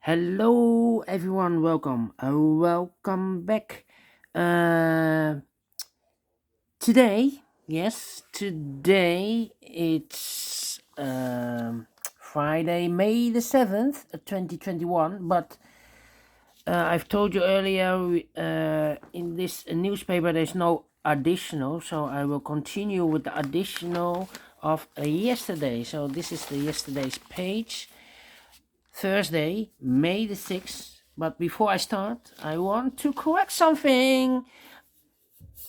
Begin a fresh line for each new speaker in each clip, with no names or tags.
Hello, everyone. Welcome back. Uh, today it's Friday, May the 7th, 2021. But I've told you earlier in this newspaper there's no additional, so I will continue with the additional of yesterday. So this is the yesterday's page. Thursday, May the 6th. But before I start, I want to correct something.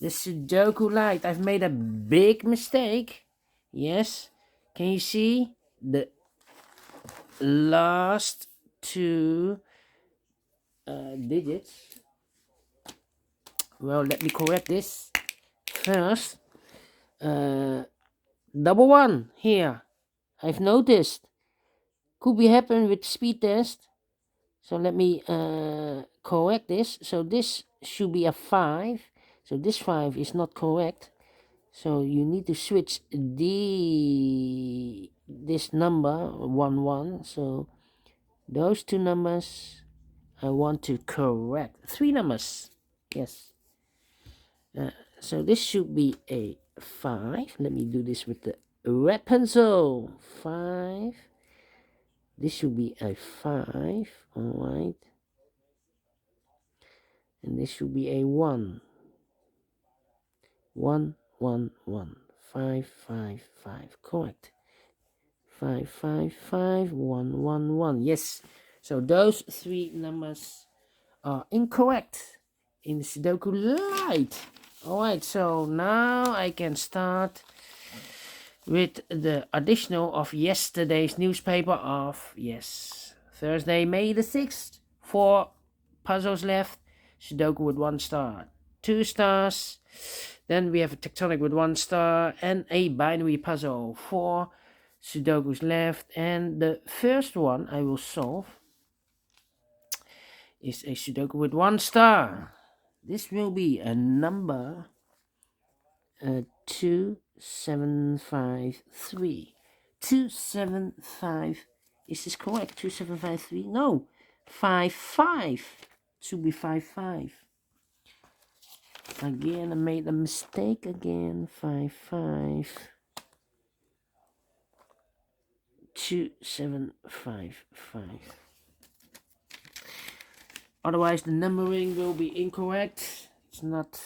The Sudoku light. I've made a big mistake. Yes. Can you see the last two digits? Well, let me correct this first. Double one here. I've noticed. Could be happen with speed test. So let me correct this. So this should be a 5. So this 5 is not correct. So you need to switch this number 1 1. So those two numbers I want to correct. 3 numbers. Yes. So this should be a 5. Let me do this with the red pencil. 5. This should be a 5. Alright. And this should be a 1. 1 1 1. 5 5 5. Correct. 5 5 5 1 1 1. Yes. So those three numbers are incorrect in the Sudoku Lite. Alright, so now I can start with the additional of yesterday's newspaper of, yes, Thursday, May the 6th. 4 puzzles left. Sudoku with 1 star. 2 stars. Then we have a tectonic with 1 star and a binary puzzle. 4 Sudokus left. And the first one I will solve is a Sudoku with 1 star. This will be a number 2753. 275. Is this correct? 2753? No. 55. Should be 55. Again, I made a mistake again. 55. 2755. Otherwise, the numbering will be incorrect. It's not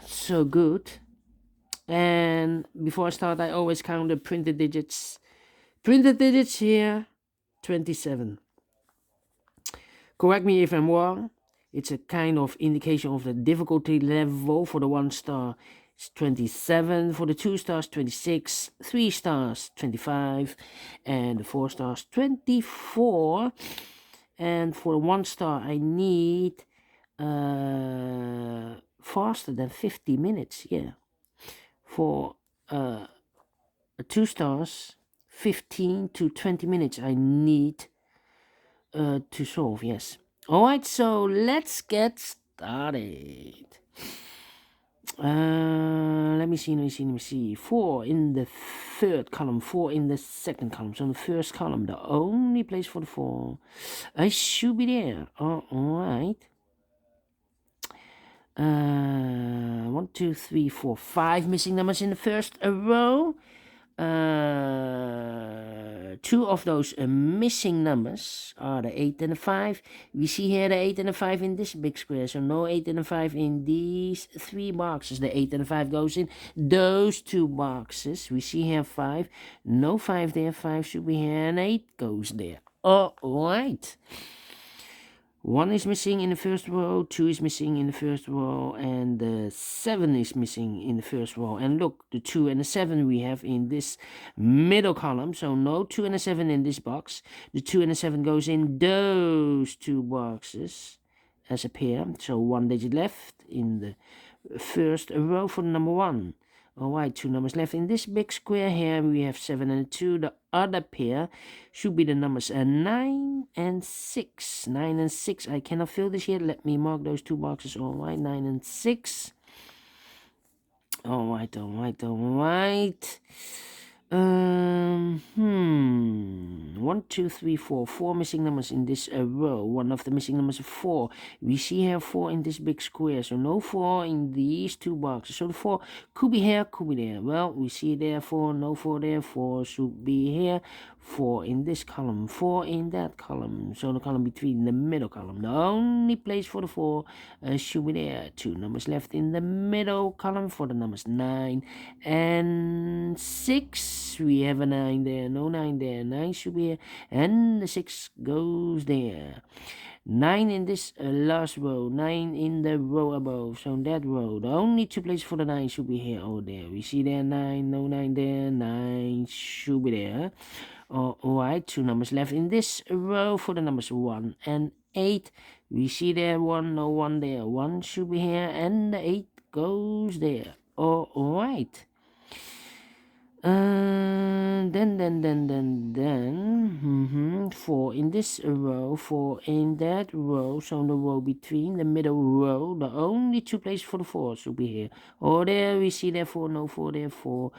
so good. And before I start, I always count the printed digits. Printed digits here, 27. Correct me if I'm wrong. It's a kind of indication of the difficulty level. For the 1 star, it's 27. For the 2 stars, 26. 3 stars, 25. And the 4 stars, 24. And for 1 star, I need faster than 50 minutes. Yeah. For 2 stars, 15 to 20 minutes I need to solve. Yes. Alright, so let's get started. Let me see. 4 in the third column, 4 in the second column. So in the first column, the only place for the 4, I should be there. Alright. 1 2 3 4 5 missing numbers in the first row. 2 of those missing numbers are the 8 and the 5. We see here the 8 and the 5 in this big square, so no 8 and the 5 in these 3 boxes. The 8 and the 5 goes in those 2 boxes. We see here 5, no 5 there. 5 should be here, and 8 goes there. All right. 1 is missing in the first row, 2 is missing in the first row, and the 7 is missing in the first row. And look, the 2 and the 7 we have in this middle column. So no 2 and a 7 in this box. The 2 and the 7 goes in those 2 boxes as a pair. So 1 digit left in the first row for number 1. Alright, 2 numbers left in this big square here. We have 7 and 2. The other pair should be the numbers 9 and 6. 9 and 6. I cannot fill this yet. Let me mark those 2 boxes. Alright, 9 and 6. Alright. One, two, three, four. Four missing numbers in this row. One of the missing numbers is 4. We see here 4 in this big square. So no 4 in these two boxes. So the 4 could be here, could be there. Well, we see there 4, no 4 there. 4 should be here. 4 in this column. 4 in that column. So the column between the middle column. The only place for the 4 should be there. 2 numbers left in the middle column for the numbers 9 and 6. We have a 9 there, no 9 there. 9 should be here, and the 6 goes there. 9 in this last row, 9 in the row above. So in that row, the only two places for the 9 should be here or there. We see there 9, no 9 there. 9 should be there. Alright, 2 numbers left in this row for the numbers 1 and 8. We see there 1, no 1 there. 1 should be here, and the 8 goes there. Alright. Then 4 in this row, 4 in that row. So the row between the middle row, the only two places for the 4 should be here or there. We see there 4, no 4 there. 4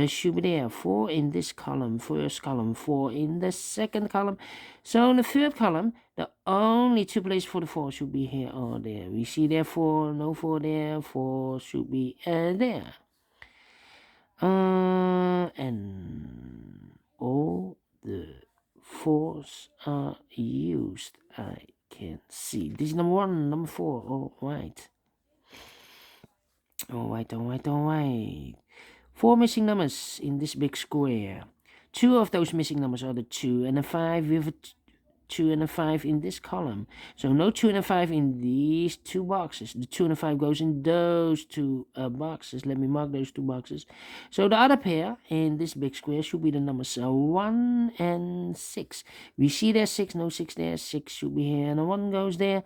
should be there. 4 in this column, first column. 4 in the second column. So in the third column, the only two places for the 4 should be here or there. We see there 4, no 4 there. 4 should be there. And all the 4s are used. I can see. This is number 1, number 4. Alright. 4 missing numbers in this big square. 2 of those missing numbers are the 2 and the 5. We have a 2 and a 5 in this column. So no 2 and a 5 in these two boxes. The 2 and a 5 goes in those two boxes. Let me mark those two boxes. So the other pair in this big square should be the numbers 1 and 6. We see there 6, no 6 there. 6 should be here, and a 1 goes there.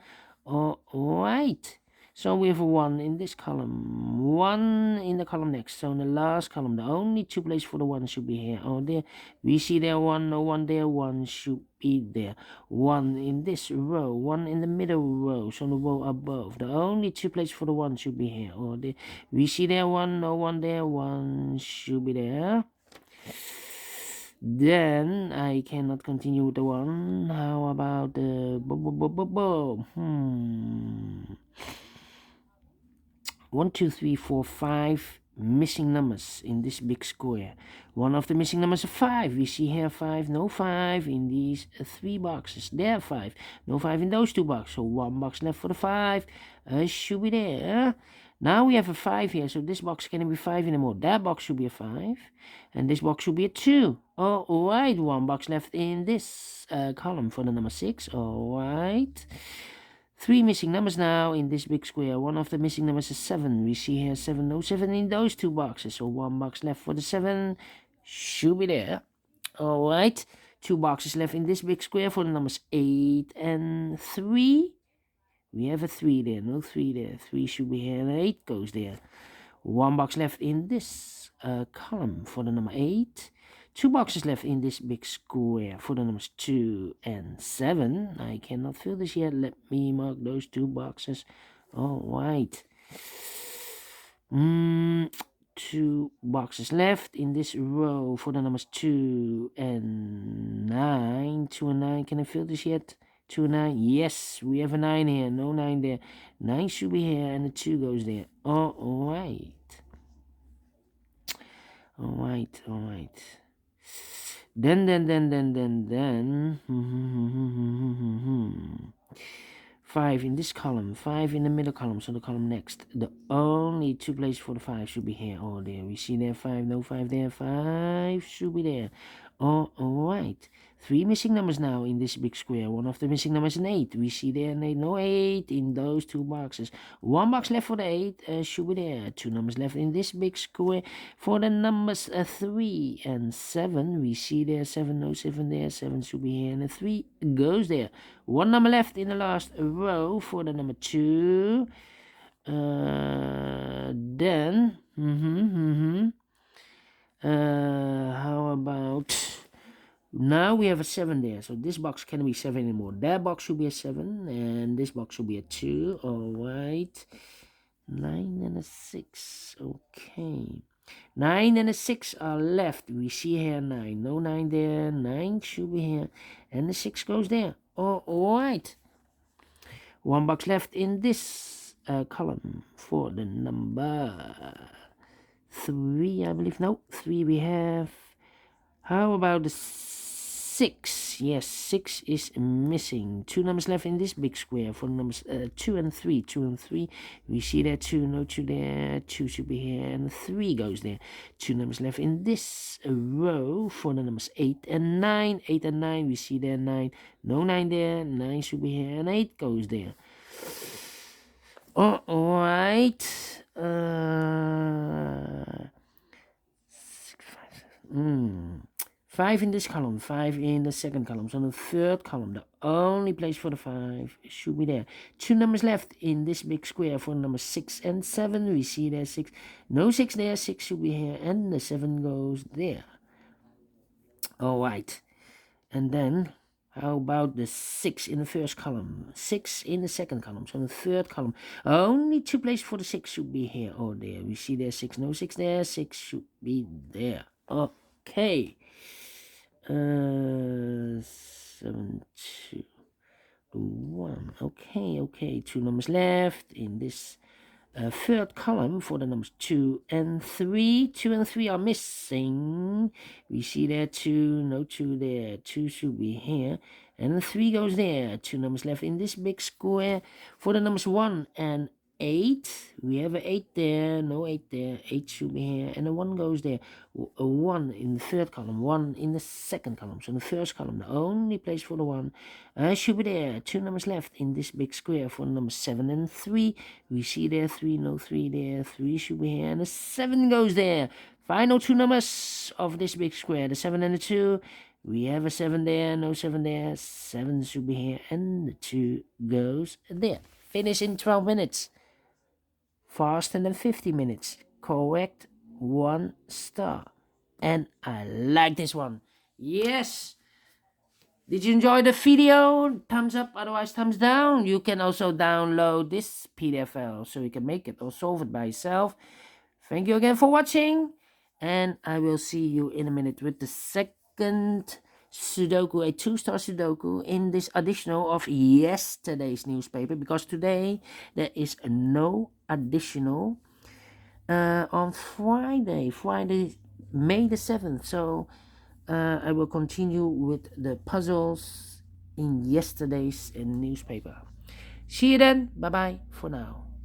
Alright. So we have a 1 in this column, 1 in the column next. So in the last column, the only two places for the 1 should be here or there. We see there 1, no 1 there. 1 should be there. 1 in this row, 1 in the middle row. So the row above, the only two places for the 1 should be here or there. We see there 1, no 1 there. 1 should be there. Then I cannot continue with the 1. How about the 1, 2, 3, 4, 5 missing numbers in this big square. One of the missing numbers is 5. We see here 5, no 5 in these 3 boxes. There 5, no 5 in those 2 boxes. So 1 box left for the 5. Should be there. Now we have a 5 here, so this box can't be 5 anymore. That box should be a 5, and this box should be a 2. Alright, 1 box left in this column for the number 6. Alright. 3 missing numbers now in this big square. One of the missing numbers is 7. We see here 7, no 7 in those 2 boxes. So 1 box left for the 7. Should be there. Alright. 2 boxes left in this big square for the numbers 8 and 3. We have a 3 there, no 3 there. 3 should be here, and 8 goes there. 1 box left in this column for the number 8. 2 boxes left in this big square for the numbers 2 and 7. I cannot fill this yet. Let me mark those 2 boxes. Alright. 2 boxes left in this row for the numbers 2 and 9. 2 and 9. Can I fill this yet? 2 and 9. Yes, we have a 9 here. No 9 there. 9 should be here, and the 2 goes there. Alright. Then 5 in this column, 5 in the middle column, so the column next. The only 2 places for the 5 should be here or there. We see there 5, no 5 there. 5 should be there. Alright. 3 missing numbers now in this big square. One of the missing numbers is an 8. We see there an 8, no 8 in those 2 boxes. 1 box left for the 8 should be there. 2 numbers left in this big square for the numbers 3 and 7. We see there 7, no 7 there. 7 should be here, and the 3 goes there. 1 number left in the last row for the number 2. Then how about... Now we have a 7 there, so this box can't be 7 anymore. That box should be a 7, and this box should be a 2. Alright. 9 and a 6. Okay. 9 and a 6 are left. We see here 9. No 9 there. 9 should be here. And the 6 goes there. All right. 1 box left in this column for the number 3, I believe. No, 3 we have. How about the 6? Yes, 6 is missing. 2 numbers left in this big square for numbers 2 and 3. 2 and 3. We see there 2, no 2 there. 2 should be here, and 3 goes there. 2 numbers left in this row for the numbers 8 and 9. 8 and 9. We see there 9. No 9 there. 9 should be here, and 8 goes there. All right. 5 in this column, 5 in the second column. So the third column, the only place for the 5 should be there. 2 numbers left in this big square for numbers 6 and 7. We see there 6. No 6 there, 6 should be here, and the 7 goes there. All right. And then, how about the 6 in the first column? 6 in the second column. So the third column, only 2 places for the 6 should be here or there. We see there 6. No 6 there, 6 should be there. Okay. 7, 2, 1. Okay. 2 numbers left in this third column for the numbers 2 and 3. 2 and 3 are missing. We see there 2, no 2 there. 2 should be here, and the 3 goes there. 2 numbers left in this big square for the numbers 1 and 8. We have an 8 there, no 8 there. 8 should be here, and the 1 goes there. A 1 in the third column, 1 in the second column. So in the first column, the only place for the 1 should be there. 2 numbers left in this big square for the numbers 7 and 3. We see there 3, no 3 there. 3 should be here, and the 7 goes there. Final 2 numbers of this big square, the 7 and the 2. We have a 7 there, no 7 there. 7 should be here, and the 2 goes there. Finish in 12 minutes. Faster than 50 minutes. Correct. 1 star. And I like this one. Yes. Did you enjoy the video? Thumbs up, otherwise thumbs down. You can also download this PDF file so you can make it or solve it by yourself. Thank you again for watching. And I will see you in a minute with the second Sudoku, a 2-star Sudoku in this additional of yesterday's newspaper, because today there is no additional on Friday, May the 7th. So I will continue with the puzzles in yesterday's newspaper. See you then. Bye bye for now.